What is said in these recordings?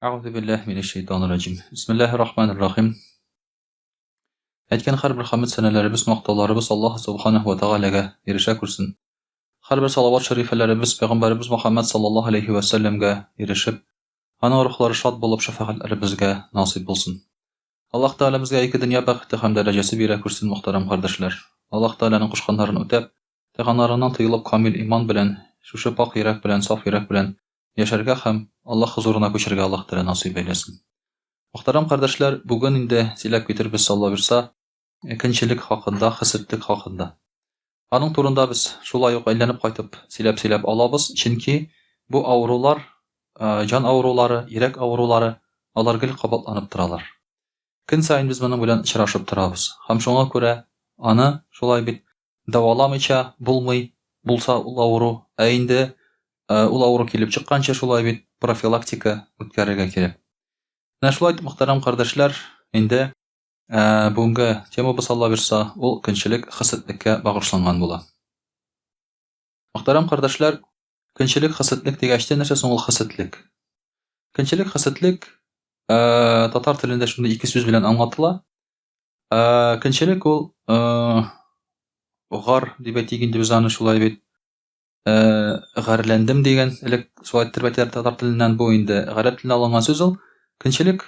أعوذ بالله من الشيطان الرجيم. بسم الله الرحمن الرحيم. Әйткән һәрбер хәмд сәнәләребез, мактауларыбыз Аллаһ Субханаһу ва Тәгаләгә ирешә күрсен. Һәрбер салават шәрифләребез Пәйгамбәребез Мөхәммәд саллаллаһу алейхи ва сәлләмгә ирешеп, аның рухлары шат булып шәфәгатьләребезгә насыйп булсын. Аллаһ Тәгалә безгә ике дөнья бәхете һәм дәрәҗәсе бирә күрсен, мөхтәрәм кардәшләр. Аллаһ Тәгаләнең кушканнарын үтәп, тәганнарыннан тыелып камил иман белән, шушы пак йөрәк белән, саф йөрәк белән яшәргә һәм Аллаһ хузурына күчәргә Аллаһ Тәгалә насыйп әйләсен. Мөхтәрәм кардәшләр, бүген инде сөйләп китербез Алла бирса, көнчелек хакында, хәсәтлек хакында. Аның турында без шулай ук әйләнеп кайтып сөйләп алабыз, чөнки бу авырулар, җан авырулары, йөрәк авырулары, алар гел кабатланып торалар. Көн саен без моның белән очрашып торабыз. Һәм шуңа күрә аны шулай бит дәваламыйча булмый, булса ул авыру, инде ул авыру килеп чыкканча шулай бит профилактика үткәрергә кирәк. Менә шулай мөхтәрәм кардәшләр, инде бүгенге темабыз Алла бирса, ул көнчелек хәсәтлеккә багышланган була. Мөхтәрәм кардәшләр, көнчелек хәсәтлек дигәчтә нәрсә соң ул хәсәтлек? Көнчелек хәсәтлек татар телендә шундый ике сүз белән аңлатыла. Көнчелек ул гар дип әйтик инде без аны шулай бит гарләндем дигән элек шулай тирбәтләр татар теленнән бу инде гарәп теленә алынган сүз ул. Көнчелек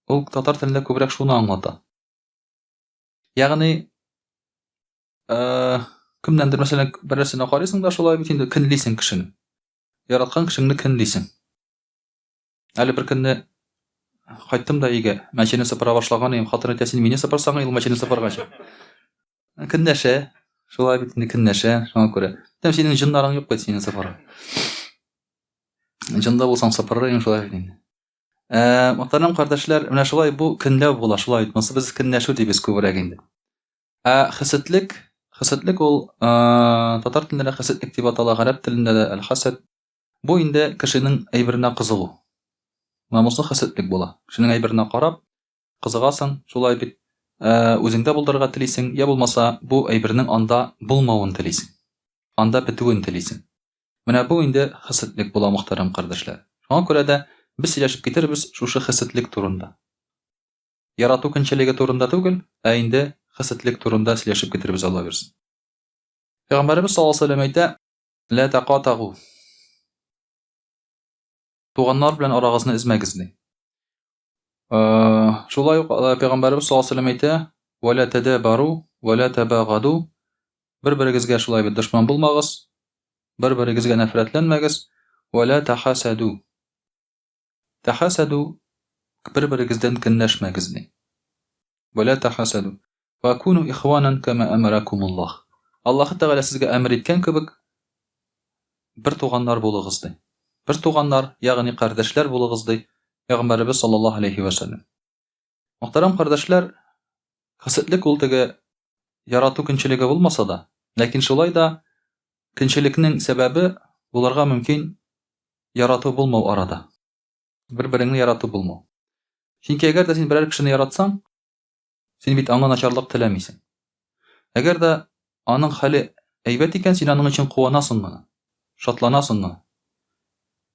ул татар телендә күбрәк шуны аңлата. Ягъни кемнәндер мәсәлән берсенә карыйсың да шулай бит инде көнлисең кешене. Яраткан кешеңне көнлисең. Әле бер көнне кайттым да өйгә, мәчене сыпыра башлаган идем, хатын әйтә, син мине сыпырсаң, ул мәчене сыпырганчы. Көнләшә, шулай бит инде көнләшә, шуңа күрә. Тәм синең җыннарың юк бит синең сыпыра. Җында булсаң сыпырыр идең шулай бит инде. Мөхтәрәм кардәшләр, менә шулай бу көнләү була, шулай бит. Без көнләшү дибез күбрәк инде. Хәсәтлек ул татар телендә хәсәтлек дип атала, гарәп телендә дә әл-хәсәд. Бу инде кешенең әйберенә кызыгу. Намуслы хәсәтлек була. Кешенең әйберенә карап кызыгасың, шулай бит үзеңдә булдырырга телисең, я булмаса бу әйбернең анда булмавын телисең. Анда бетүен телисең. Менә бу инде хәсәтлек була, мөхтәрәм кардәшләр. Шуңа күрә дә без сөйләшеп китербез шушы хәсәтлек турында. Ярату көнчелеге турында түгел, инде хәсәтлек турында сөйләшеп китербез Алла бирсен. Пәйгамбәребез саллаллаһу алейһи ва сәлләм әйтә: "Ла тaqатагу." Туганнар белән арагызны эзмәгез ди. Шулай ук Пәйгамбәребез саллаллаһу алейһи ва сәлләм әйтә: "Ва ла тадабару, ва ла табагаду." Бер-берегезгә шулай бит дошман булмагыз, бер-берегезгә нәфрәтләнмәгез, ва ла тахасаду. Тахасаду, бер-берегездән көнләшмәгез ди. Ва ла тахасаду. Ва куну ихванан кама амаракумуллаһ. Аллаһ Тәгалә сезгә әмер иткән кебек бер туганнар булыгыз ди. Бер туганнар, ягъни кардәшләр булыгыз ди Пәйгамбәребез саллаллаһу алейхи ва сәлләм. Мөхтәрәм кардәшләр, хәсәтлек ул теге ярату көнчелеге булмаса да, ләкин шулай да көнчелекнең сәбәбе булырга мөмкин ярату булмау арада. Бер-береңне ярату булмау. Чөнки әгәр дә син берәр кешене яратсаң, син бит аңа начарлык теләмисең. Әгәр дә аның хәле әйбәт икән, син аның өчен куанасыңмы? Шатланасыңмы?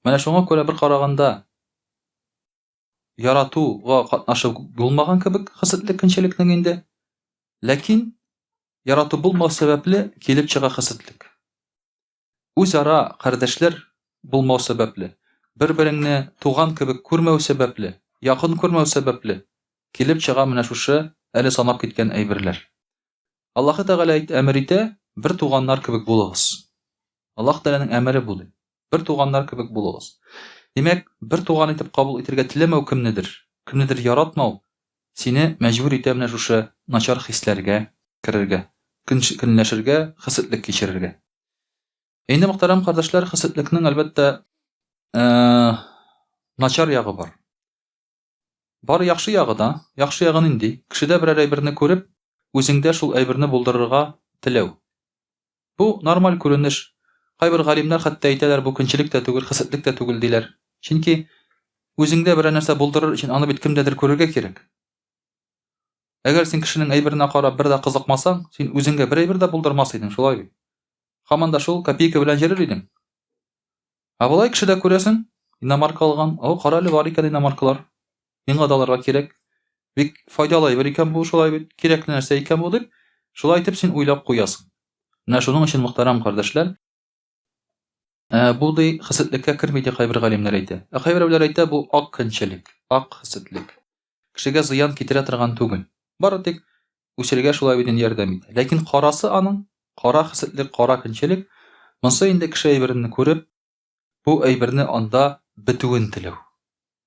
Менә шуңа күрә бер караганда яратуга катнашып булмаган кебек хәсәтлек көнчелекнең инде, ләкин ярату булмау сәбәпле килеп чыга хәсәтлек. Үзара кардәшләр булмау сәбәпле, бер-береңне туган кебек күрмәү сәбәпле, якын күрмәү сәбәпле килеп чыга менә шушы әле санап киткән әйберләр. Аллаһ Тәгалә әмер итә, бер туганнар кебек булыгыз. Аллаһ Тәгаләнең әмере бу. Бер туганнар кебек булыгыз. Димәк, бер туган итеп кабул итәргә теләмәү кемнедер яратмау сине мәҗбүр итә менә шушы начар хисләргә керергә, көнләшергә, хәсәтлек кичерергә. Инде мөхтәрәм кардәшләр, хәсәтлекнең әлбәттә начар ягы бар. Бар яхшы ягы да, яхшы ягы нинди? Кешедә берәр әйберне күреп, үзеңдә шул әйберне булдырырга теләү. Бу нормаль күренеш. Кайбер галимнәр хәтта әйтәләр, бу көнчелек тә түгел, хәсәтлек тә түгел диләр. Чөнки үзеңдә берәр нәрсә булдырыр өчен аны бит кемдәдер күрергә кирәк. Әгәр син кешенең әйберенә карап бер дә кызыкмасаң, син үзеңгә бер әйбер дә булдырмас идең, шулай бит. Һаман да шул копейка белән йөрер идең. Булай кешедә күрәсең, иномарка алган. Кара әле, бар икән иномаркалар. Миңа да алырга кирәк. Бик файдалы әйбер икән бу, шулай бит. Кирәкле нәрсә икән бу дип, шулай итеп син уйлап куясың. Менә шуның өчен, мөхтәрәм кардәшләр, бу ди хисетлеккә керми ди кайбер галимнәр әйтә. Кайберләр әйтә, бу ак көнчелек, ак хисетлек. Кешегә зыян китерә торган түгел. Бары тик үсәргә шулай бит ярдәм итә. Ләкин карасы аның, кара хисетлек, кара көнчелек, монсы инде кеше әйберне күреп, бу әйберне анда бетүен теләү,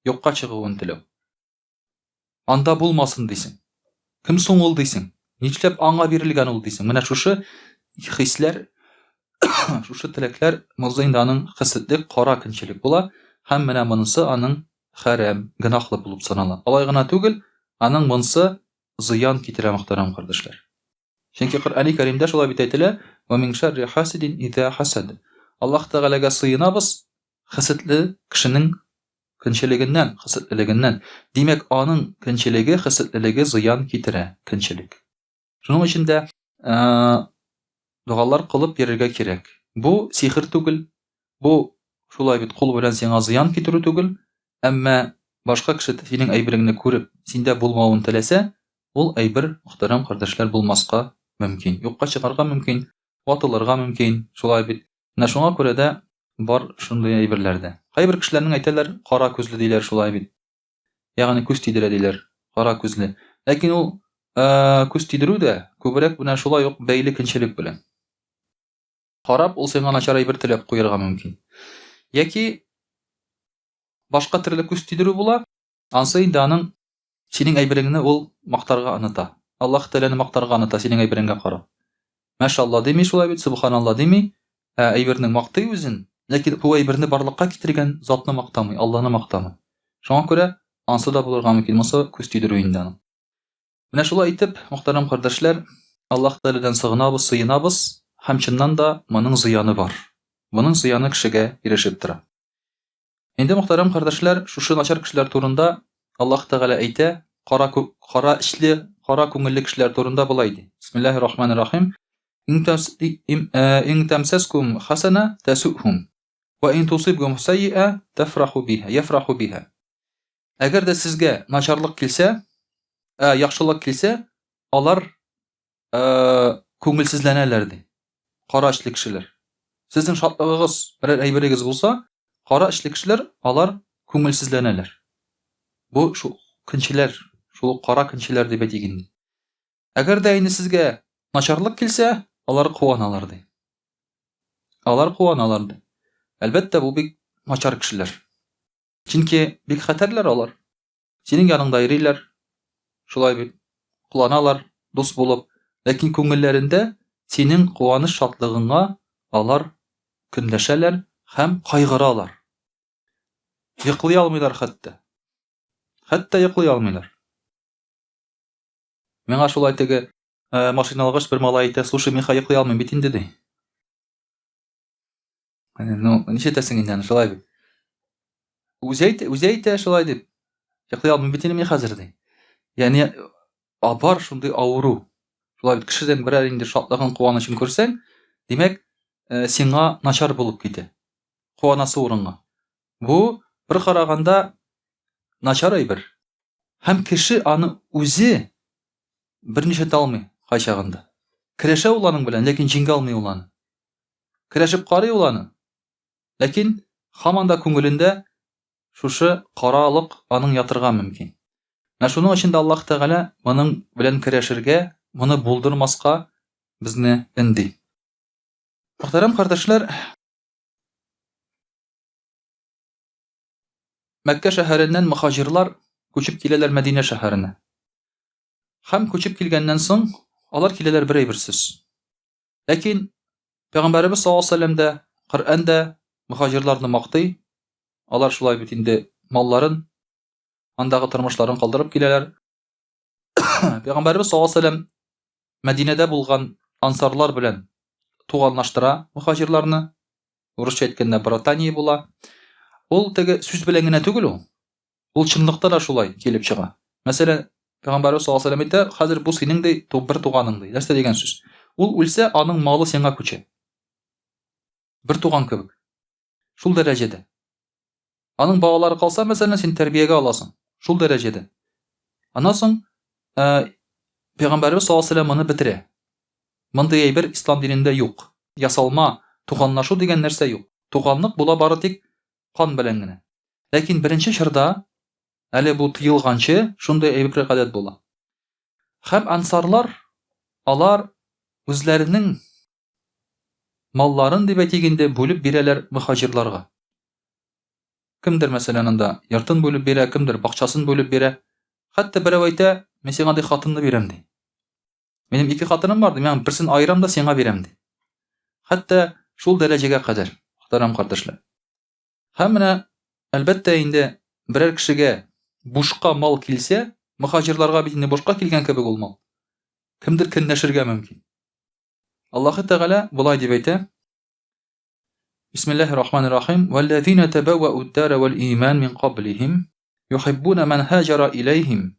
юкка чыгуын теләү. Анда булмасын дисең. Кем соң ул дисең? Нишләп аңа бирелгән ул дисең? Менә шушы хисләр, шушы теләкләр монсы инде аның хисетлек, кара көнчелек була, һәм менә монысы аның хәрам, гынахлы булып санала. Алай гына түгел, аның монысы зыян китерә, мөхтәрәм кардәшләр. Чөнки Коръәни Кәримдә шулай бит әйтелә: "Ва мин шарри хасидин иза хасад." Аллаһ Тәгаләгә сыенабыз хисетле кешенең көнчелегеннән, хисетлелегеннән. Димәк, аның көнчелеге, хисетлелеге зыян китерә, көнчелек. Шуның өчен дә дугалар кылып йөрергә кирәк. Бу сихер түгел, бу шулай бит кул белән сиңа зыян китерү түгел, әмма башка кеше синең әйбереңне күреп, синдә булмавын теләсә, ул әйбер, мөхтәрәм кардәшләр, булмаска мөмкин. Юкка чыгарга мөмкин, ватылырга мөмкин, шулай бит. Менә шуңа күрә дә бар шундый әйберләрдә. Кайбер кешеләрнең әйтәләр, кара күзле диләр, шулай бит. Ягъни күз тидерә диләр, кара күзле. Ләкин ул күз тидерү дә күбрәк менә шулай ук бәйле көнчелек белән. Карап, ул сиңа начар әйбер теләп куярга мөмкин. Яки башка төрле күз тидерү була, ансы инде аның синең әйбереңне ул мактарга оныта. Аллаһ Тәгаләне мактарга оныта синең әйбереңгә карап. Машалла дими, шулай бит, субханалла дими, әйбернең мактый үзен, ләкин бу әйберне барлыкка китергән затны мактамый, Аллаһны мактамый. Шуңа күрә ансы да булырга мөмкин, монсы күз тидерү инде аның. Менә шулай итеп, мөхтәрәм кардәшләр, Аллаһ Тәгаләдән сыгынабыз, сыенабыз, һәм чыннан да моның зыяны бар. Моның зыяны кешегә ирешеп тора. Инде, мөхтәрәм кардәшләр, шушы начар кешеләр турында Аллаһ Тәгалә әйтә, кара эшле, кара күңелле кешеләр турында булай ди. Бисмиллаһир-рахманир-рахим. Ин тамсаскум хасана тасухум ва ин тусибгум саййа тафраху биха, яфраху биха. Әгәр дә сезгә начарлык килсә, яхшылык килсә, алар күңелсезләнәләр ди. Кара эшле кешеләр. Сезнең шатлыгыгыз, берәр әйберегез булса, кара эшле кешеләр, алар күңелсезләнәләр. Бу шу көнчеләр, шул кара көнчеләр дип әйтик. Әгәр дә инде сезгә начарлык килсә, алар куаналар ди. Алар куаналар ди. Әлбәттә, бу бик начар кешеләр. Чөнки бик хәтерләр алар. Синең яныңда йөриләр, шулай бит, куланалар, дус булып, ләкин күңелләрендә синең куаныш шатлыгыңа алар көнләшәләр һәм кайгыралар. Йоклый алмыйлар хәтта. Хәтта йоклый алмыйлар. Миңа шулай теге машиналыгыш бер малай әйтә: "Слушай, мин йоклый алмыйм бит инде" ди. Ну, ничәтәсең инде аны, шулай бит. Үзе әйтә шулай дип. Йоклый алмыйм бит инде мин хәзер ди. Ягъни бар шундый авыру. Шулай бит, кешедән берәр инде шатлыгын, куанычын күрсәң, димәк, сиңа начар булып китә. Куанасы урынга. Бу бер караганда начар әйбер. Һәм кеше аны үзе берничә талмый кайчагында. Керәшә ул аның белән, ләкин җиңгә алмый ул аны. Керәшеп карый ул аны. Ләкин һаман да күңелендә шушы каралык аның ятырга мөмкин. Менә шуның өчен дә Аллаһ Тәгалә моның белән керәшергә, моны булдырмаска безне инди. Мөхтәрәм кардәшләр, Мәккә шәһәреннән мөхаҗирлар күчеп киләләр Мәдинә шәһәренә. Һәм күчеп килгәннән соң алар киләләр бер әйберсез. Ләкин Пәйгамбәрбез саллаллаһу алейһи ва сәлләм дә, Коръәндә мөхаҗирларны мактый. Алар шулай бит инде малларын, андагы тормышларын калдырып киләләр. Пәйгамбәрбез саллаллаһу алейһи ва сәлләм Мәдинәдә булган ансарлар белән туганлаштыра мөхаҗирларны. Урысча әйткәндә братания була. Ул теге сүз белән генә түгел ул. Ул чынлыкта да шулай килеп чыга. Мәсәлән, Пәйгамбәрбез саллаллаһу алейһи ва сәлләм әйтә: "Хәзер бу синең ди, бер туганың ди." Нәрсә дигән сүз? Ул үлсә, аның малы сиңа күчә. Бер туган кебек. Шул дәрәҗәдә. Аның балалары калса, мәсәлән, син тәрбиягә аласың. Шул дәрәҗәдә. Аннан соң Пәйгамбәрбез саллаллаһу алейһи ва сәллям моны бетерә. Мондый әйбер ислам динендә юк. Ясалма, туганлашу дигән нәрсә юк. Туганлык була бары тик кан белән генә. Ләкин беренче чорда, әле бу тыелганчы, шундый әйбер гадәт була. Һәм ансарлар, алар үзләренең малларын дип әйтгәндә бүлеп бирәләр мөхаҗирларга. Кемдер мәсәлән анда яртын бүлеп бирә, кемдер бакчасын бүлеп бирә. Хәтта берәү әйтә, мен сиңа ди хатынны бирәм ди. Минем 2 хатыным бар ди, мен берсен айырам да сиңа бирәм ди. Хәтта шул дәрәҗәгә кадәр, мөхтәрәм кардәшләр. Һәм менә әлбәттә инде берәр кешегә бушка мал килсә, мөхаҗирларга бит инде бушка килгән кебек ул мал. Кемдер көнләшергә мөмкин. Аллаһы Тәгалә булай дип әйтә: Бисмиллаһир-рахманир-рахим. Валлазина табавва'у ад-дара вал-иман мин qablihim yuhibbuna man hajara ilayhim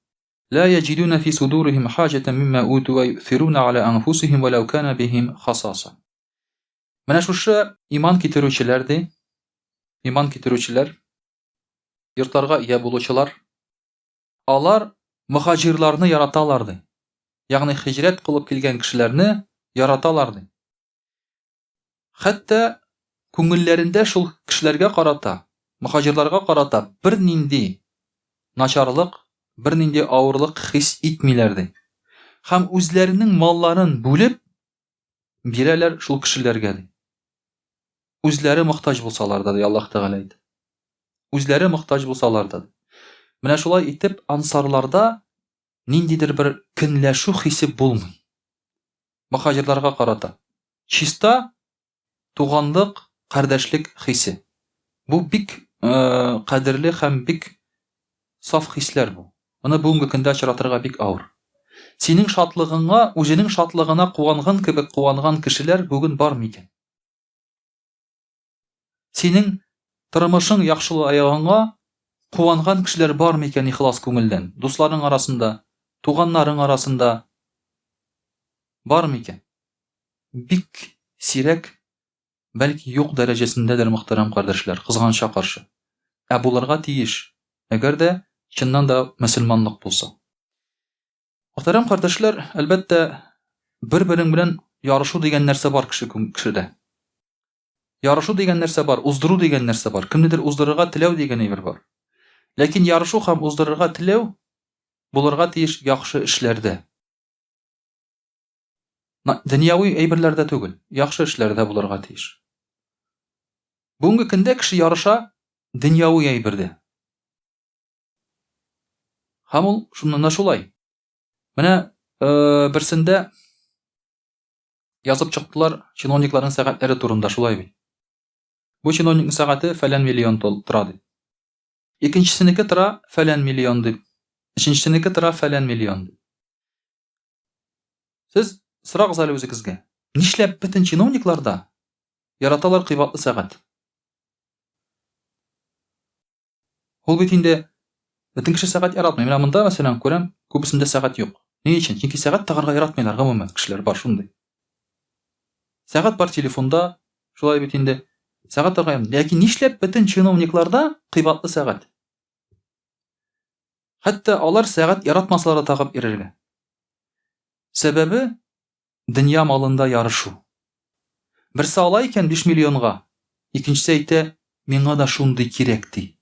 la yajiduna fi sudurihim hajatan mimma utu wa yu'thiruna ala anfusihim walau kana bihim khasasa. Менә шушы иман китерүчеләр ди. Иман китерүчеләр, йортларга ия булучылар, алар мөхаҗирларны яраталар ди. Ягъни хиҗрәт кылып килгән кешеләрне яраталар ди. Хәтта күңелләрендә шул кешеләргә карата, мөхаҗирларга карата бер нинди начарлык, бер нинди авырлык хис итмиләр ди. Һәм үзләренең малларын бүлеп бирәләр шул кешеләргә ди. Үзләре мохтаҗ булсалар да, ди Аллаһ Тәгалә әйтә. Үзләре мохтаҗ булсалар да. Менә шулай итеп ансарларда ниндидер бер көнләшү хисе булмый. Мөхаҗирларга карата. Чиста туганлык, кардәшлек хисе. Бу бик кадерле һәм бик саф хисләр бу. Моны бүгенге көндә очратырга бик авыр. Синең шатлыгыңа, үзенең шатлыгына куанган кебек куанган кешеләр бүген бармы икән? Синең тормышың яхшылайганга куанган кешеләр бармы икән ихлас күңелдән? Дусларың арасында, туганнарың арасында бармы икән? Бик сирәк, бәлки юк дәрәҗәсендәдер, мөхтәрәм кардәшләр, кызганча каршы. Ә булырга тиеш, әгәр дә чыннан да мөселманлык булса. Мөхтәрәм кардәшләр, әлбәттә бер-берең белән ярышу дигән нәрсә бар кешедә. Ярышу дигән нәрсә бар, уздыру дигән нәрсә бар. Кемнедер уздырырга теләү дигән әйбер бар. Ләкин ярышу һәм уздырырга теләү булырга тиеш яхшы эшләрдә. Дөньяви әйберләрдә түгел, яхшы эшләрдә булырга тиеш. Бүгенге көндә кеше ярыша дөньяви әйбердә. Һәм ул шуннан да шулай. Менә берсендә язып чыктылар чиновникларның сәгатьләре турында, шулай бит. Бу чиновникның сәгате фәлән миллион тора ди. Икенчесенеке тора фәлән миллион дип. Өченчесенеке тора фәлән миллион дип. Сез сорагыз әле үзегезгә. Нишләп бөтен чиновникларда яраталар кыйбатлы сәгать? Ул бит инде бөтен кеше сәгать яратмый. Менә монда мәсәлән күрәм, күбесендә сәгать юк. Ни өчен? Чөнки сәгать тагарга яратмыйлар гомумән кешеләр бар шундый. Сәгать бар телефонда, шулай бит инде. Сәгать тагарга. Ләкин нишләп бөтен чиновникларда кыйбатлы сәгать? Хәтта алар сәгать яратмаслар да тагып йөрергә. Сәбәбе дөнья малында ярышу. Берсе ала икән 5 миллионга, икенчесе әйтә, миңа да шундый кирәк ди.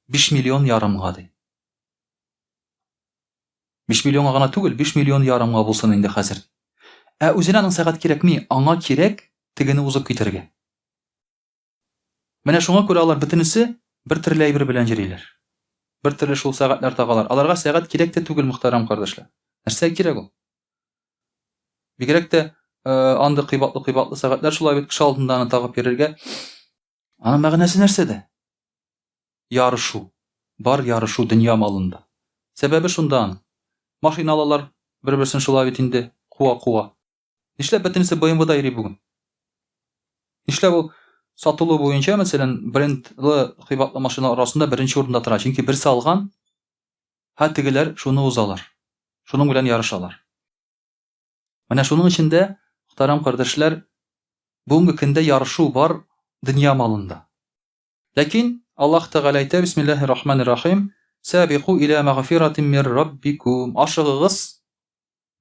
5 миллион ярымга ди. 5 миллионга гына түгел, 5 миллион ярымга булсын инде хәзер. Ә үзенә аның сәгать кирәкми, аңа кирәк тегене узып китәргә. Менә шуңа күрә алар бөтенесе бер төрле әйбер белән йөриләр. Бер төрле шул сәгатьләр тагалар. Аларга сәгать кирәк тә түгел, мөхтәрәм кардәшләр. Нәрсә кирәк ул? Бигрәк тә анда кыйбатлы сәгатьләр шулай бит кеше алдында аны тагып йөрергә. Аның мәгънәсе нәрсәдә? Ярышу. Бар ярышу дөнья малында. Сәбәбе шунда аның. Машиналар бер-берсен шулай бит инде куа. Нишләп бөтенесе BMW-да йөри бүген? Нишләп ул сатылу буенча, мәсәлән, брендлы кыйбатлы машиналар арасында беренче урында тора? Чөнки берсе алган, һә тегеләр шуны узалар. Шуның белән ярышалар. Менә шуның эчендә, мөхтәрәм кардәшләр, бүгенге көндә ярышу бар дөнья малында. Ләкин Аллаһ Тәгалә әйтә: Бисмиллаһир-рахманир-рахим. Сабиқу иля магфиратин мир раббикум. Ашыгыгыз,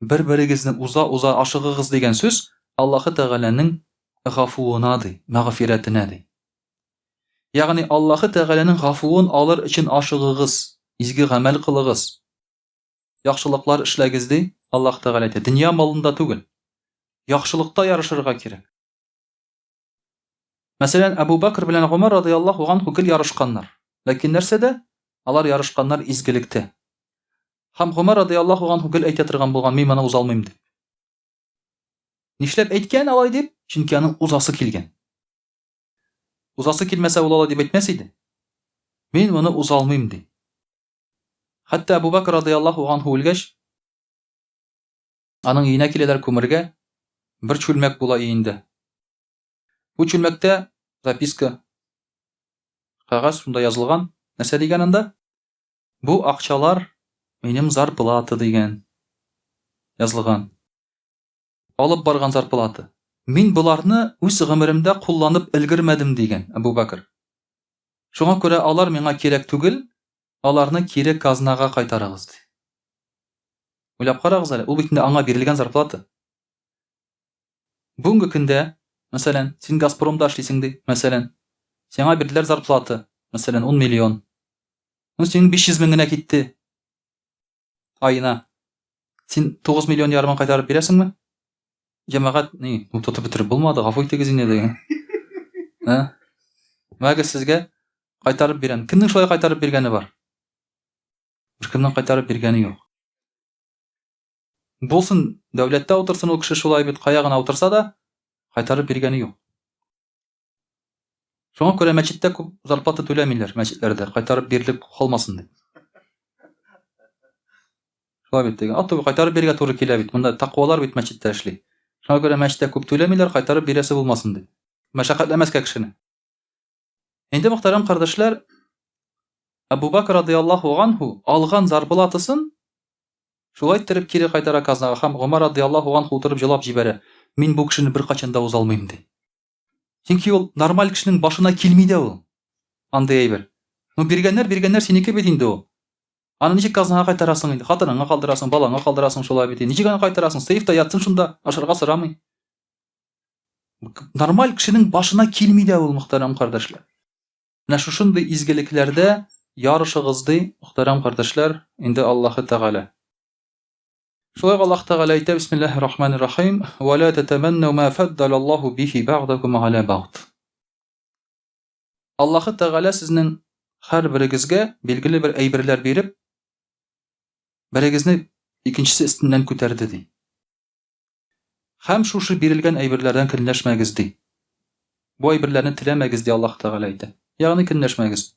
бер-берегезне уза ашыгыгыз дигән сүз Аллаһ Тәгаләнең гафуына ди, магфиратына ди. Ягъни Аллаһ Тәгаләнең гафуын алыр өчен ашыгыгыз, изге гамәл кылыгыз, яхшылыклар эшләгез ди Аллаһ Тәгалә әйтә. Дөнья малында түгел, яхшылыкта ярышырга кирәк. Мәсәлән, Абу Бакр белән Умар радиллаһу анһу гел ярышканнар. Ләкин нәрсәдә? Алар ярышканнар изгелектә. Һәм Умар радиллаһу анһу гел әйтә торган булган: "Мин моны уза алмыйм" дип. Нишләп әйткән алай дип? Чөнки аның узасы килгән. Узасы килмәсә ул алай дип әйтмәс иде. Мин моны уза алмыйм ди. Хәтта Абу Бакр радиллаһу анһу үлгәч, аның өенә киләләр күмергә, бер чүлмәк була өендә. Бу чүлмәктә записка, кагаз шунда язылган. Нәрсә дигән анда? Бу акчалар минем зарплата дигән. Язылган. Алып барган зарплата. Мин буларны үз гомеремдә кулланып өлгермәдем дигән Абу Бакр. Шуңа күрә алар миңа кирәк түгел, аларны кире казнага кайтарыгыз ди. Уйлап карагыз әле, ул бит инде аңа бирелгән зарплата. Бүгенге көндә, мәсәлән, син Газпромда эшлисең ди, мәсәлән, сиңа бирделәр зарплата, мәсәлән, 10 миллион. Ну синең 500 мең генә китте айына. Син 9 миллион ярымын кайтарып бирәсеңме? Җәмәгать, ни, бу тотып бетереп булмады, гафу итегез инде дигән. Мәгәр сезгә кайтарып бирәм. Кемнең шулай кайтарып биргәне бар? Беркемнең кайтарып биргәне юк. Булсын, дәүләттә утырсын ул кеше шулай бит, кая гына утырса да, кайтарып биргәне юк. Шуңа күрә мәчеттә күп зарплата түләмиләр, мәчетләрдә кайтарып бирелеп калмасын дип. Шулай бит дигән. Аты кайтарып бирергә туры килә бит. Монда тақвалар бит мәчеттә эшли. Шуңа күрә мәчеттә күп түләмиләр, кайтарып бирәсе булмасын дип. Мәшәкатьләмәскә кешене. Инде мөхтәрәм кардәшләр, Абу Бакр радиллаһу анһу алган зарплатасын шулай иттереп кире кайтара казнага, һәм Умар радиллаһу анһу утырып җылап җибәрә: "Мин бу кешене беркайчан да уза алмыйм" ди. Чөнки ул нормаль кешенең башына килми дә ул. Андый әйбер. Ну биргәннәр синеке бит инде ул. Аны ничек казнага кайтарасың инде? Хатыныңа калдырасың, балаңа калдырасың шулай бит. Ничек аны кайтарасың? Сейфта ятсын шунда, ашарга сорамый. Нормаль кешенең башына килми дә ул, мөхтәрәм кардәшләр. Менә шушындый изгелекләрдә ярышыгыз ди, мөхтәрәм кардәшләр, инде Аллаһ Тәгалә. Шулай Аллаһ Тәгалә әйтә: Бисмиллаһир-рахманир-рахим. Ва ла татаманну ма фаддала Аллаһу бихи бa'дакум аля бa'д. Аллаһ Тәгалә сезнең һәр берегезгә билгеле бер әйберләр биреп, берегезне икенчесе өстеннән күтәрде ди. Һәм шушы бирелгән әйберләрдән көнләшмәгез ди. Бу әйберләрне теләмәгез ди Аллаһ Тәгалә әйтә. Ягъни көнләшмәгез.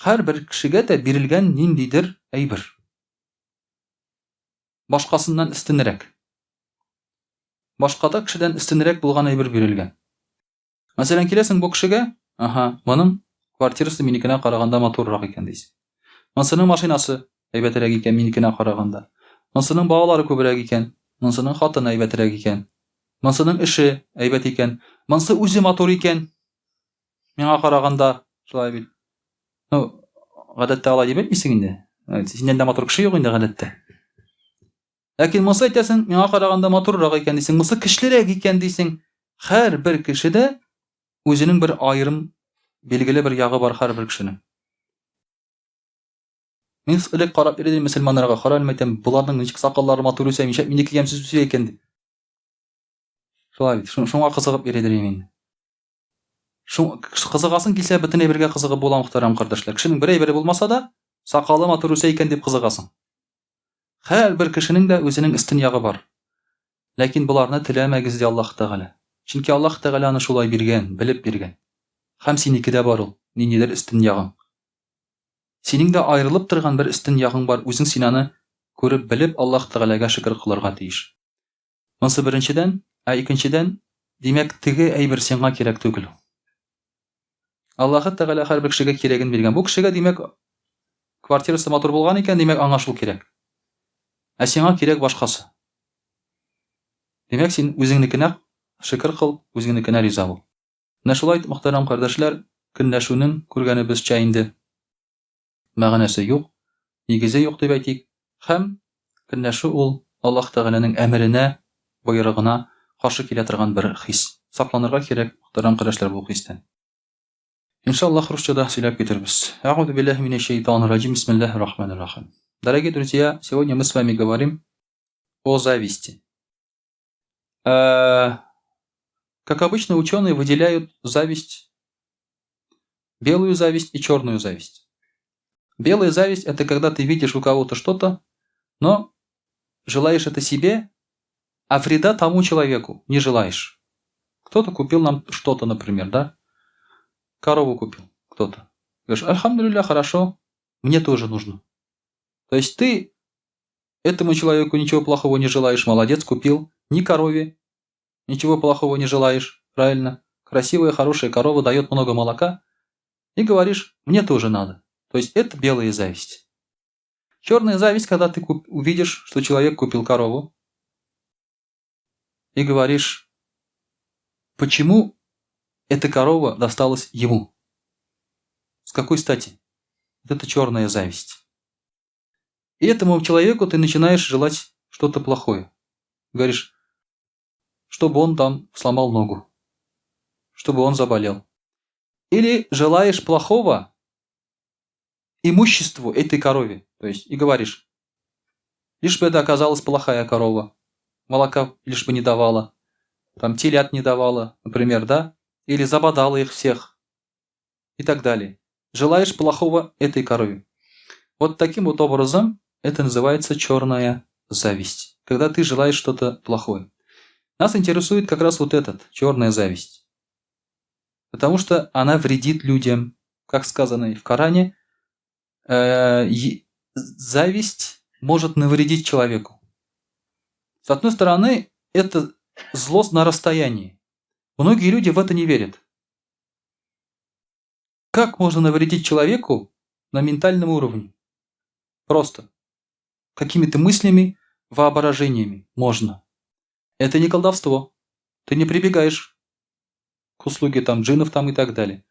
Һәр бер кешегә дә бирелгән ниндидер әйбер. Башкасыннан өстенрәк. Башкада кешедән өстенрәк булган әйбер бирелгән. Мәсәлән, киләсең бу кешегә, моның квартирасы минекенә караганда матуррак икән дисең. Монысының машинасы әйбәтрәк икән минекенә караганда. Монысының балалары күбрәк икән, монысының хатыны әйбәтрәк икән. Монысының эше әйбәт икән. Монысы үзе матур икән. Миңа караганда шулай бит. Ну, гадәттә алай дип әйтмисең инде. Синнән дә матур кеше юк инде гадәттә. Ләкин монысы әйтәсең, миңа караганда матуррак икән дисең, монысы көчлерәк икән дисең. Һәр бер кешедә үзенең бер аерым билгеле бер ягы бар һәр бер кешенең. Мин элек карап йөридем мөселманнарга, карап әйтәм, буларның ничек сакаллары матур үсә, минеке ямьсез үсә икән дип. Шулай бит, шуңа кызыгып йөридем инде. Кызыгасың килсә, бөтен әйбергә кызыгып була, мөхтәрәм кардәшләр. Кешенең бер әйбере булмаса да, сакалы матур үсә икән дип кызыгасың. Һәр бер кешенең дә үзенең өстен ягы бар. Ләкин буларны теләмәгез ди Аллаһ Тәгалә. Чөнки Аллаһ Тәгалә аны шулай биргән, белеп биргән. Һәм синекедә бар ул, ниндидер өстен ягың. Синең дә аерылып торган бер өстен ягың бар, үзең син аны күреп белеп Аллаһ Тәгаләгә шөкр кылырга тиеш. Монысы беренчедән, икенчедән, димәк, теге әйбер сиңа кирәк түгел. Аллаһ Тәгалә һәр бер кешегә кирәген биргән. Бу кешегә, димәк, квартирасы матур булган икән, димәк, аңа шул кирәк. Ә сиңа кирәк башкасы. Димәк, син үзеңнекенә шөкр кыл, үзеңнекенә риза бул. Менә шулай, мөхтәрәм кардәшләр, көнләшүнең күргәнебезчә инде мәгънәсе юк, нигезе юк дип әйтик, һәм көнләшү ул Аллаһ Тәгаләнең әмеренә, боерыгына каршы килә торган бер хис. Сакланырга кирәк, мөхтәрәм кардәшләр, бу хистән. Иншаллах, русчада сөйләп китербез. А'удhu billahi минаш шайтанир раджим. Бисмиллахир рахманир рахим. Дорогие друзья, сегодня мы с вами говорим о зависти. Как обычно, ученые выделяют зависть, белую зависть и черную зависть. Белая зависть – это когда ты видишь у кого-то что-то, но желаешь это себе, а вреда тому человеку не желаешь. Кто-то купил нам что-то, например, да? Корову купил кто-то. Говоришь, альхамдулилля, хорошо, мне тоже нужно. То есть ты этому человеку ничего плохого не желаешь, молодец, купил, ни корове ничего плохого не желаешь, правильно? Красивая, хорошая корова дает много молока, и говоришь, мне тоже надо. То есть это белая зависть. Черная зависть, когда ты увидишь, что человек купил корову, и говоришь, почему эта корова досталась ему? С какой стати? Вот это черная зависть. И этому человеку ты начинаешь желать что-то плохое. Говоришь, чтобы он там сломал ногу, чтобы он заболел. Или желаешь плохого имуществу этой корове. То есть и говоришь, лишь бы это оказалась плохая корова, молока лишь бы не давала, там телят не давала, например, да? Или забодала их всех и так далее. Желаешь плохого этой корове. Вот таким вот образом это называется черная зависть. Когда ты желаешь что-то плохое. Нас интересует как раз вот этот, черная зависть. Потому что она вредит людям. Как сказано и в Коране, зависть может навредить человеку. С одной стороны, это злость на расстоянии. Многие люди в это не верят. Как можно навредить человеку на ментальном уровне? Просто. Какими-то мыслями, воображениями можно. Это не колдовство. Ты не прибегаешь к услуге там джиннов там и так далее.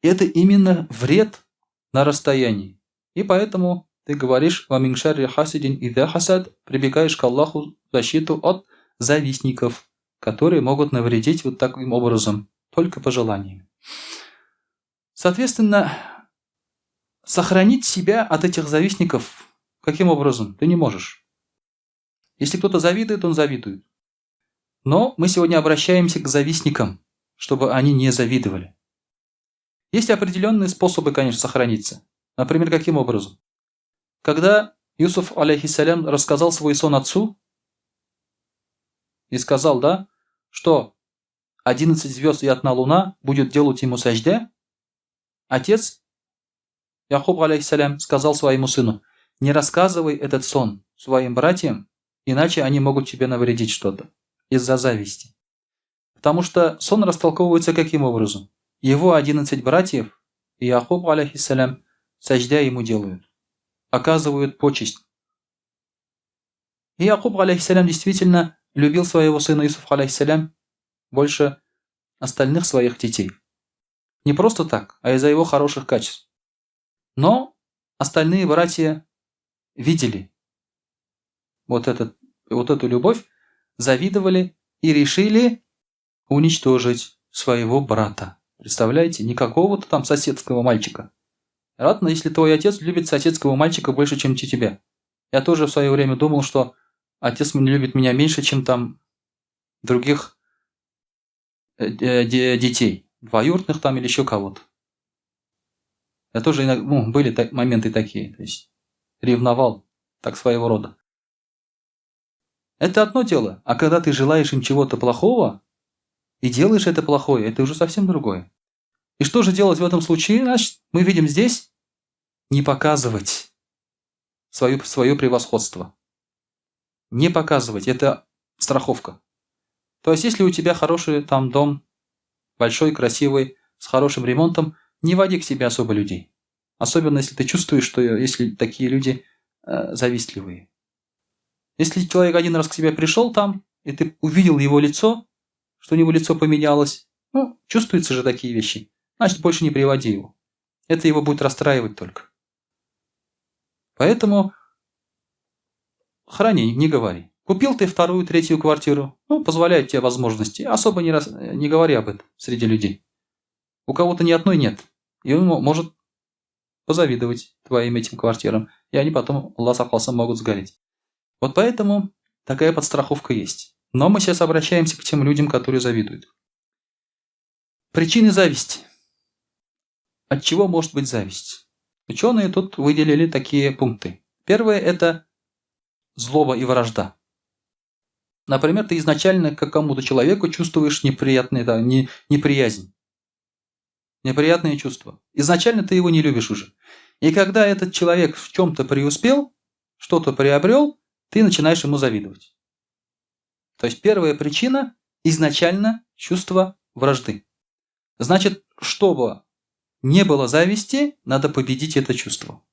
Это именно вред на расстоянии. И поэтому ты говоришь «Ва мин шарри хасидин идза хасад», прибегаешь к Аллаху в защиту от завистников, которые могут навредить вот таким образом, только по желанию. Соответственно, сохранить себя от этих завистников каким образом? Ты не можешь. Если кто-то завидует, он завидует. Но мы сегодня обращаемся к завистникам, чтобы они не завидовали. Есть определенные способы, конечно, сохраниться. Например, каким образом? Когда Юсуф, алейхиссалям, рассказал свой сон отцу и сказал, да, что 11 звезд и одна луна будет делать ему сажде, отец Якуб, алейхиссалям, сказал своему сыну, не рассказывай этот сон своим братьям, иначе они могут тебе навредить что-то из-за зависти. Потому что сон растолковывается каким образом? Его 11 братьев и Якуб, алейхиссалям, саждя ему делают, оказывают почесть. И Якуб, алейхиссалям, действительно любил своего сына Юсуфа, алейхиссалям, больше остальных своих детей. Не просто так, а из-за его хороших качеств. Но остальные братья видели вот эту любовь, завидовали и решили уничтожить своего брата. Представляете? Не какого-то там соседского мальчика. Ладно, если твой отец любит соседского мальчика больше, чем тебя. Я тоже в свое время думал, что отец любит меня меньше, чем там других детей. Двоюродных там или еще кого-то. Я тоже иногда, были моменты такие. То есть ревновал так своего рода. Это одно дело. А когда ты желаешь им чего-то плохого и делаешь это плохое, это уже совсем другое. И что же делать в этом случае? Значит, мы видим здесь не показывать свое превосходство. Не показывать. Это страховка. То есть, если у тебя хороший там дом, большой, красивый, с хорошим ремонтом, не води к себе особо людей. Особенно, если ты чувствуешь, что если такие люди завистливые. Если человек один раз к тебе пришел там, и ты увидел его лицо, что у него лицо поменялось, чувствуются же такие вещи. значит, больше не приводи его. Это его будет расстраивать только. Поэтому храни, не говори. Купил ты вторую, третью квартиру, позволяет тебе возможности. Особо не говори об этом среди людей. У кого-то ни одной нет. И он может позавидовать твоим этим квартирам. И они потом, Аллах сохласом, могут сгореть. Вот поэтому такая подстраховка есть. Но мы сейчас обращаемся к тем людям, которые завидуют. Причины зависти. От чего может быть зависть? Ученые тут выделили такие пункты. Первое – это злоба и вражда. Например, ты изначально к какому-то человеку чувствуешь неприязнь. Неприятные чувства. Изначально ты его не любишь уже. И когда этот человек в чем-то преуспел, что-то приобрел, ты начинаешь ему завидовать. То есть первая причина – изначально чувство вражды. Значит, чтобы не было зависти, надо победить это чувство.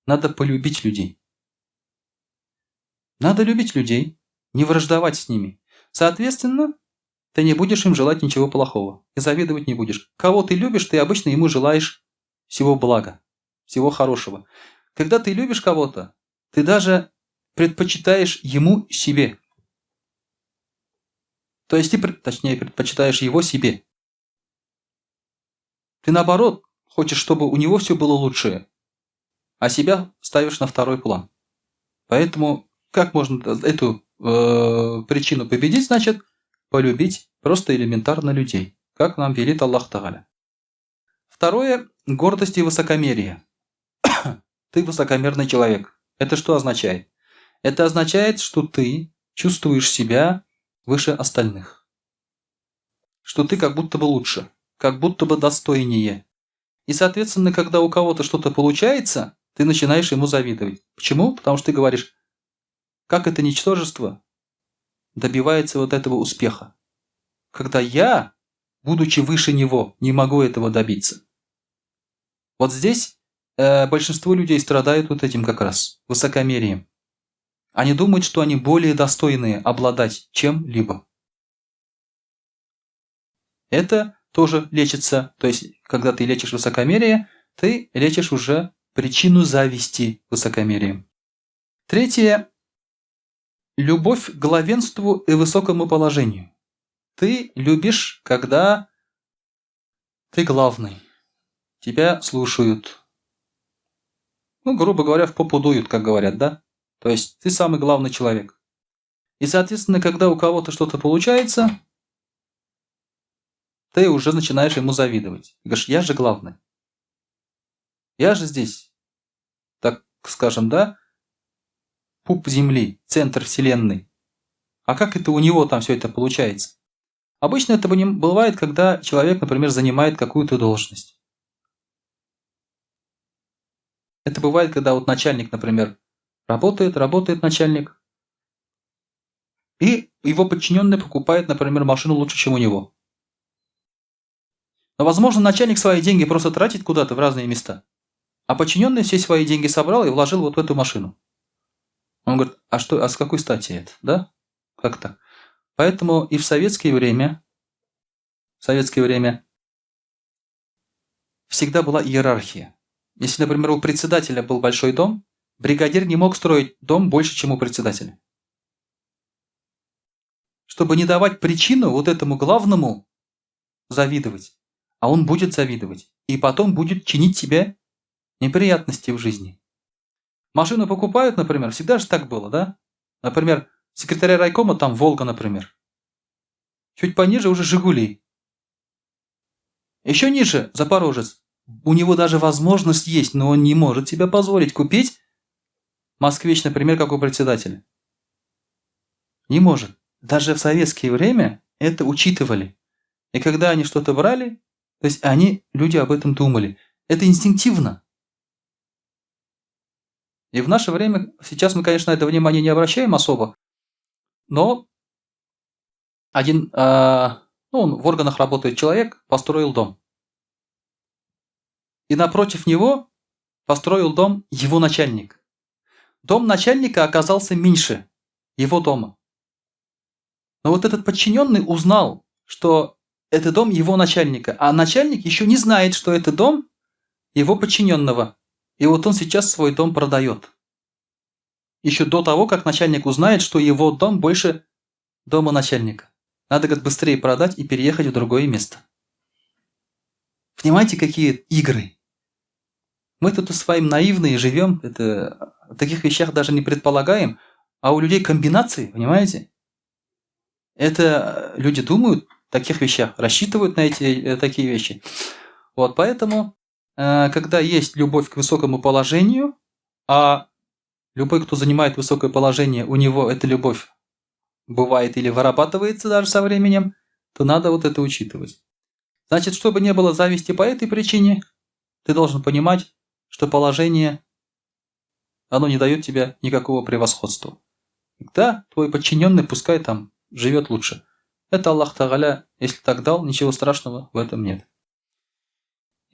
Надо полюбить людей. Надо любить людей, не враждовать с ними. Соответственно, ты не будешь им желать ничего плохого. И завидовать не будешь. Кого ты любишь, ты обычно ему желаешь всего блага, всего хорошего. Когда ты любишь кого-то, ты даже предпочитаешь ему себе. То есть ты, предпочитаешь его себе. Ты наоборот хочешь, чтобы у него все было лучшее, а себя ставишь на второй план. Поэтому как можно эту причину победить? Значит, полюбить просто элементарно людей, как нам велит Аллах Тааля. Второе – гордость и высокомерие. Ты высокомерный человек. Это что означает? Это означает, что ты чувствуешь себя выше остальных. Что ты как будто бы лучше, как будто бы достойнее. И, соответственно, когда у кого-то что-то получается, ты начинаешь ему завидовать. Почему? Потому что ты говоришь, как это ничтожество добивается вот этого успеха. Когда я, будучи выше него, не могу этого добиться. Вот здесь большинство людей страдают вот этим как раз, высокомерием. Они думают, что они более достойные обладать чем-либо. Это тоже лечится, то есть, когда ты лечишь высокомерие, ты лечишь уже причину зависти высокомерием. Третье – любовь к главенству и высокому положению. Ты любишь, когда ты главный, тебя слушают. Грубо говоря, в попу дуют, как говорят, да? То есть, ты самый главный человек. И, соответственно, когда у кого-то что-то получается, ты уже начинаешь ему завидовать. Ты говоришь, я же главный. Я же здесь, так скажем, да, пуп Земли, центр Вселенной. А как это у него там все это получается? Обычно это бывает, когда человек, например, занимает какую-то должность. Это бывает, когда вот начальник, например, работает начальник, и его подчиненный покупает, например, машину лучше, чем у него. Но, возможно, начальник свои деньги просто тратит куда-то в разные места, а подчиненный все свои деньги собрал и вложил вот в эту машину. Он говорит, а с какой стати это, да? Как так? Поэтому и в советское время всегда была иерархия. Если, например, у председателя был большой дом, бригадир не мог строить дом больше, чем у председателя. Чтобы не давать причину вот этому главному завидовать. А он будет завидовать. И потом будет чинить себе неприятности в жизни. Машину покупают, например, всегда же так было, да? Например, секретаря райкома там Волга, например. Чуть пониже уже Жигули. Еще ниже Запорожец. У него даже возможность есть, но он не может себе позволить купить Москвич, например, как у председателя. Не может. Даже в советское время это учитывали. И когда они что-то брали, то есть люди об этом думали. Это инстинктивно. И в наше время, сейчас мы, конечно, на это внимание не обращаем особо, но в органах работает человек, построил дом. И напротив него построил дом его начальник. Дом начальника оказался меньше его дома. Но вот этот подчиненный узнал, что это дом его начальника, а начальник еще не знает, что это дом его подчиненного. И вот он сейчас свой дом продает. Еще до того, как начальник узнает, что его дом больше дома начальника. Надо как быстрее продать и переехать в другое место. Понимаете, какие игры? Мы тут своим наивные живем, о таких вещах даже не предполагаем, а у людей комбинации, понимаете? Это люди думают о таких вещах, рассчитывают на такие вещи. Вот поэтому, когда есть любовь к высокому положению, а любой, кто занимает высокое положение, у него эта любовь бывает или вырабатывается даже со временем, то надо вот это учитывать. Значит, чтобы не было зависти по этой причине, ты должен понимать, что положение, оно не дает тебе никакого превосходства. Да, твой подчиненный пускай там живет лучше. Это Аллах Тааля, если так дал, ничего страшного в этом нет.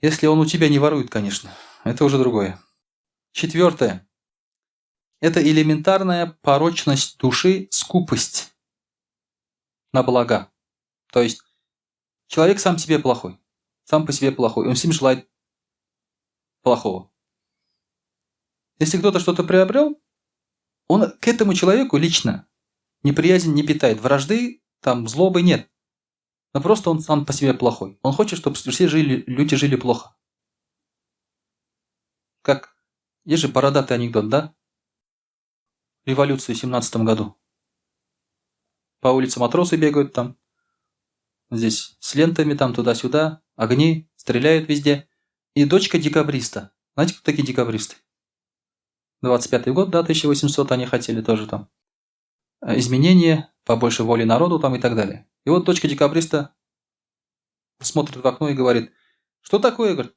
Если он у тебя не ворует, конечно, это уже другое. 4. Это элементарная порочность души, скупость на блага. То есть человек сам себе плохой, сам по себе плохой, он всем желает плохого. Если кто-то что-то приобрел, он к этому человеку лично неприязнь не питает, вражды, там, злобы нет. Но просто он сам по себе плохой. Он хочет, чтобы все люди жили плохо. Как, есть же бородатый анекдот, да? Революцию в 17 году. По улице матросы бегают там. Здесь с лентами там туда-сюда. Огни, стреляют везде. И дочка декабриста. Знаете, кто такие декабристы? 25-й год, да, 1800 они хотели тоже там. Изменения, побольше воли народу там и так далее. И вот дочка декабриста смотрит в окно и говорит, что такое, говорит,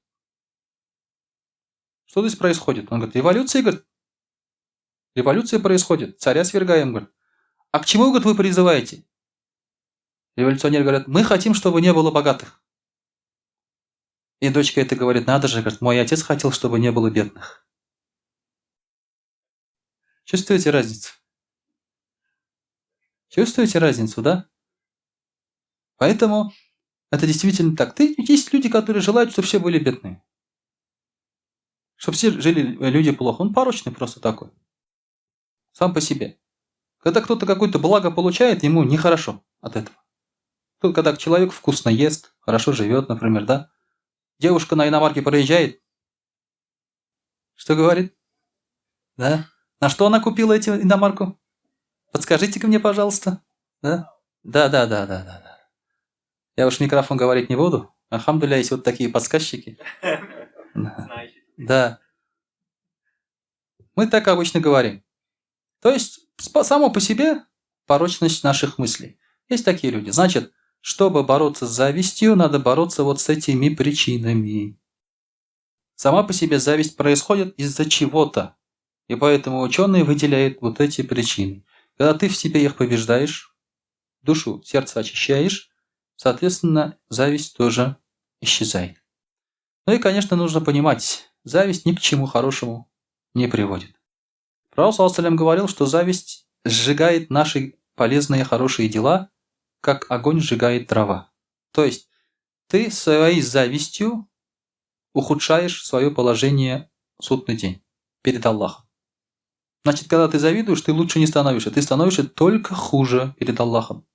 что здесь происходит? Он говорит, революция, говорит, революция происходит, царя свергаем, говорит. А к чему, говорит, вы призываете? Революционеры говорят, мы хотим, чтобы не было богатых. И дочка это говорит, надо же, говорит, мой отец хотел, чтобы не было бедных. Чувствуете разницу? Чувствуете разницу, да? Поэтому это действительно так. Есть люди, которые желают, чтобы все были бедные. Чтобы все жили люди плохо. Он порочный просто такой. Сам по себе. Когда кто-то какое-то благо получает, ему нехорошо от этого. Когда человек вкусно ест, хорошо живет, например, да? Девушка на иномарке проезжает. Что говорит? Да? На что она купила эти иномарку? Подскажите-ка мне, пожалуйста. Да? Да. Я уж в микрофон говорить не буду. Алхамдулилля, есть вот такие подсказчики. Да. Мы так обычно говорим. То есть, само по себе порочность наших мыслей. Есть такие люди. Значит, чтобы бороться с завистью, надо бороться вот с этими причинами. Сама по себе зависть происходит из-за чего-то. И поэтому ученые выделяют вот эти причины. Когда ты в себе их побеждаешь, душу, сердце очищаешь, соответственно, зависть тоже исчезает. Ну и, конечно, нужно понимать, зависть ни к чему хорошему не приводит. Пророк саллаллаху алейхи ва саллям говорил, что зависть сжигает наши полезные хорошие дела, как огонь сжигает дрова. То есть ты своей завистью ухудшаешь свое положение в судный день перед Аллахом. Значит, когда ты завидуешь, ты лучше не становишься, ты становишься только хуже перед Аллахом.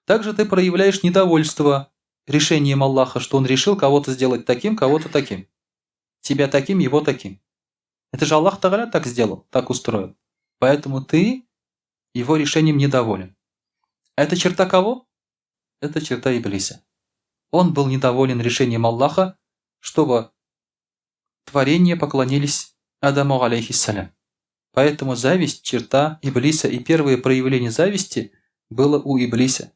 Также ты проявляешь недовольство решением Аллаха, что Он решил кого-то сделать таким, кого-то таким. Тебя таким, его таким. Это же Аллах Тааля так сделал, так устроил. Поэтому ты его решением недоволен. Это черта кого? Это черта Иблиса. Он был недоволен решением Аллаха, чтобы творения поклонились Адаму алейхиссалям. Поэтому зависть – черта Иблиса, и первое проявление зависти было у Иблиса.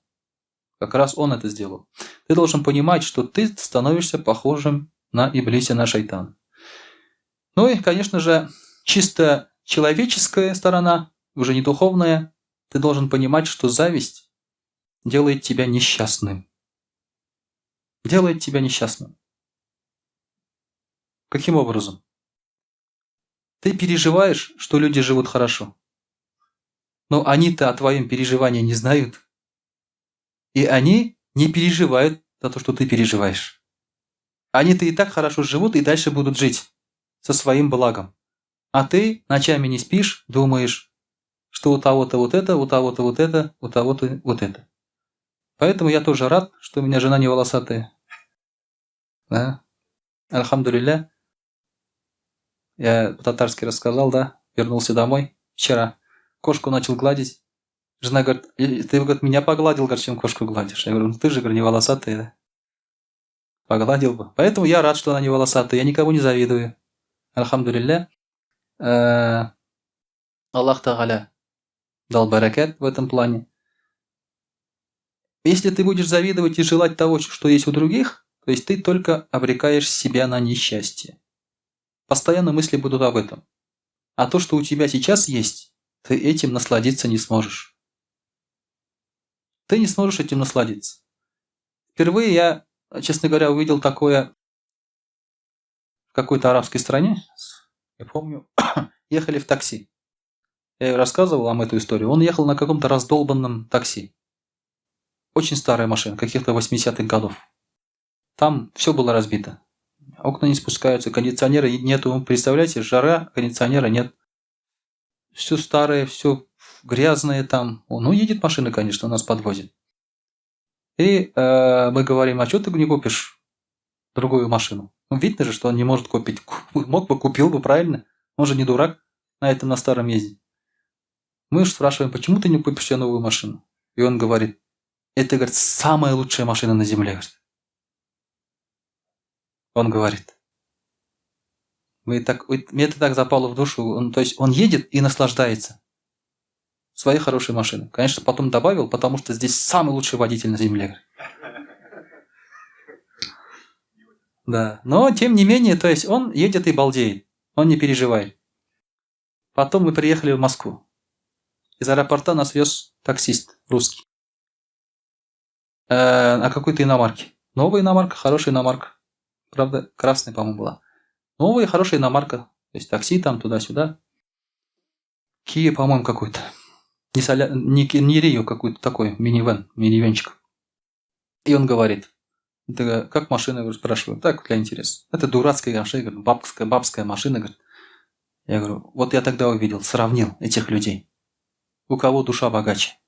Как раз он это сделал. Ты должен понимать, что ты становишься похожим на Иблиса, на шайтана. Ну и, конечно же, чисто человеческая сторона, уже не духовная, ты должен понимать, что зависть делает тебя несчастным. Делает тебя несчастным. Каким образом? Ты переживаешь, что люди живут хорошо. Но они-то о твоем переживании не знают. И они не переживают за то, что ты переживаешь. Они-то и так хорошо живут и дальше будут жить со своим благом. А ты ночами не спишь, думаешь, что у того-то вот это, у того-то вот это, у того-то вот это. Поэтому я тоже рад, что у меня жена не волосатая. Да. Альхамдулилля. Я по-татарски рассказал, да. Вернулся домой вчера. Кошку начал гладить. Жена говорит, ты, говорит, меня погладил, говорит, чем кошку гладишь. Я говорю, ну ты же, говорю, не волосатая, да. Погладил бы. Поэтому я рад, что она не волосатая. Я никому не завидую. Альхамдулилля. Аллах Тааля дал баракат в этом плане. Если ты будешь завидовать и желать того, что есть у других, то есть ты только обрекаешь себя на несчастье. Постоянно мысли будут об этом. А то, что у тебя сейчас есть, ты этим насладиться не сможешь. Ты не сможешь этим насладиться. Впервые я, честно говоря, увидел такое в какой-то арабской стране. Я помню, ехали в такси. Я рассказывал вам эту историю. Он ехал на каком-то раздолбанном такси. Очень старая машина, каких-то 80-х годов. Там все было разбито. Окна не спускаются, кондиционера нету. Представляете, жара, кондиционера нет. Все старое, все грязное там. Ну, едет машина, конечно, нас подвозит. И мы говорим, а что ты не купишь другую машину? Ну, видно же, что он не может купить. Мог бы, купил бы, правильно? Он же не дурак на этом, на старом ездить. Мы же спрашиваем, почему ты не купишь себе новую машину? И он говорит, это, говорит, самая лучшая машина на земле. Он говорит. Мне это так запало в душу. То есть он едет и наслаждается своей хорошей машиной. Конечно, потом добавил, потому что здесь самый лучший водитель на земле. Да. Но, тем не менее, то есть он едет и балдеет. Он не переживает. Потом мы приехали в Москву. Из аэропорта нас вез таксист русский. На какой-то иномарке. Новая иномарка, хорошая иномарка. Правда, красная, по-моему, была. Новая, хорошая иномарка. То есть такси там туда-сюда. Kia, по-моему, какой-то. Не Рио, какой-то такой минивенчик. И он говорит, это как машина, я говорю, спрашиваю, так, для интереса. Это дурацкая машина, говорю, бабская машина, говорит. Я говорю, вот я тогда увидел, сравнил этих людей. У кого душа богаче.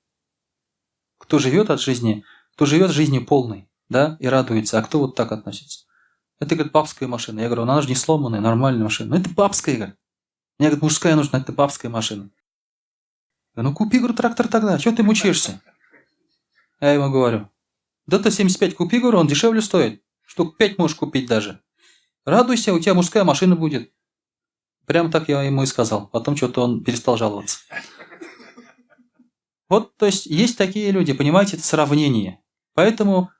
Кто живет жизнью полной, да, и радуется, а кто вот так относится. Это, говорит, бабская машина. Я говорю, она же не сломанная, нормальная машина. Ну, это бабская, говорит. Мне, говорит, мужская нужна, это бабская машина. Я говорю, ну, купи, говорю, трактор тогда, чего ты мучаешься? Я ему говорю, да ты 75 купи, говорю, он дешевле стоит. Штук 5 можешь купить даже. Радуйся, у тебя мужская машина будет. Прям так я ему и сказал. Потом что-то он перестал жаловаться. Вот, то есть такие люди, понимаете, это сравнение. Поэтому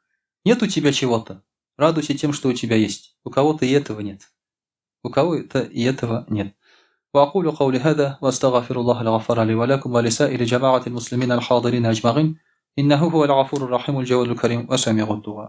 нет у тебя чего-то. Радуйся тем, что у тебя есть. У кого-то и этого нет. У кого-то и этого нет. وأقول قولي هذا وأستغفر الله الغفار لي ولكم ولسائر جماعة المسلمين الحاضرين أجمعين إنه هو الغفور الرحيم الجواد الكريم وسميع الدعاء